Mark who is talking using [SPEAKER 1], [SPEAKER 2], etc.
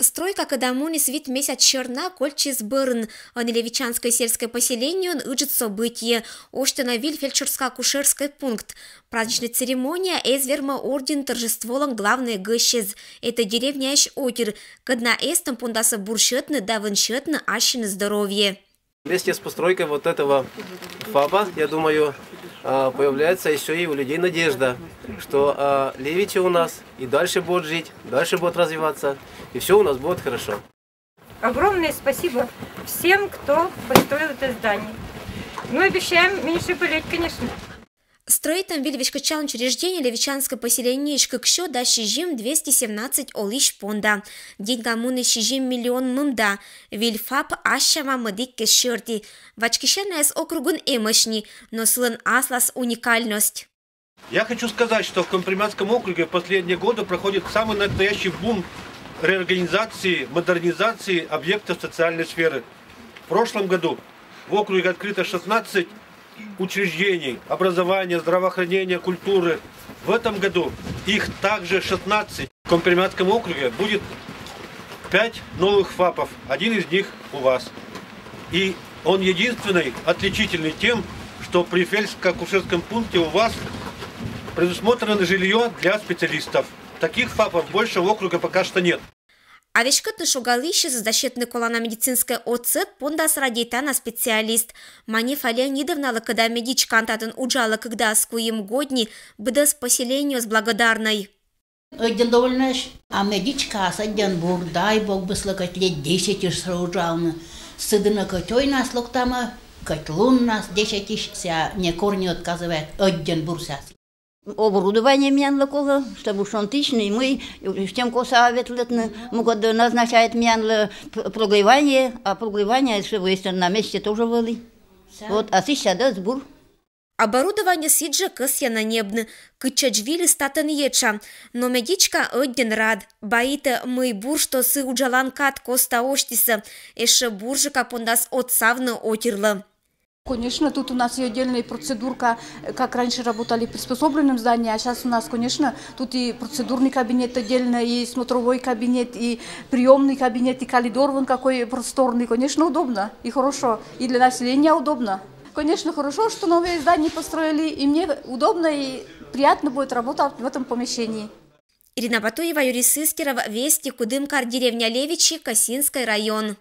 [SPEAKER 1] Стройка кадамуни свит месяц черна кольчиз бырн, а на Левичанское сельское поселение он ижет событие, оштановиль фельдшерско-акушерский пункт. Праздничная церемония эзверма орден торжествовал главный гыщез. Это деревня Иш-Отер, кадна эстом пундаса буршетны да выншетны ащины здоровье.
[SPEAKER 2] Вместе с постройкой вот этого ФАПа, я думаю, появляется еще и у людей надежда, что Левичи у нас и дальше будут жить, дальше будут развиваться, и все у нас будет хорошо.
[SPEAKER 3] Огромное спасибо всем, кто построил это здание. Мы обещаем меньше болеть, конечно.
[SPEAKER 1] Строитом вильвичкачан учреждение Левичанское поселение Ишкакшо да щижим 217 олиш понда. День коммуны щижим миллион мымда. Вильфап ашама мадик кешерти. Вачкишена с округун эмошни, но слын аслас уникальность.
[SPEAKER 4] Я хочу сказать, что в Компримятском округе в последние годы проходит самый настоящий бум реорганизации, модернизации объектов социальной сферы. В прошлом году в округе открыто 16 учреждений образования, здравоохранения, культуры. В этом году их также 16. В Компримятском округе будет 5 новых ФАПов. Один из них у вас. И он единственный, отличительный тем, что при фельдшерско-акушерском пункте у вас предусмотрено жилье для специалистов. Таких ФАПов больше в округе пока что нет.
[SPEAKER 1] А вешкотны шугалище защитный колона медицинская оцет пондас радейтана специалист. Манефа Леонидовна лакада медичка антатын уджала, когда скуем годни, быда с поселению с благодарной.
[SPEAKER 5] Один довольно, а медичка с один бур, дай бог бы слакать лет 10 уж сраужална. Сыдына котой нас локтама, котлун нас 10 ся не корни отказывает, один бурсас.
[SPEAKER 6] Оборудование меняло, чтобы шантичный, мы тем косоветлетны, могут назначать меняло прогревание, а прогревание, чтобы если на месте тоже были. Вот, а сейчас да, сбор.
[SPEAKER 1] Оборудование сиджа кысья на небны, кычачвили статан еча, но медичка один рад, боится мы бур, что сы уджаланкат коста оштиса, эше буржика пондас отсавно отерла.
[SPEAKER 7] Конечно, тут у нас и отдельная процедурка, как раньше работали в приспособленном здании, а сейчас у нас, конечно, тут и процедурный кабинет отдельно, и смотровой кабинет, и приемный кабинет, и коридор вон какой просторный. Конечно, удобно и хорошо, и для населения удобно. Конечно, хорошо, что новые здания построили, и мне удобно и приятно будет работать в этом помещении.
[SPEAKER 1] Ирина Батуева, Юрий Сыскеров, Вести, Кудымкар, деревня Левичи, Косинский район.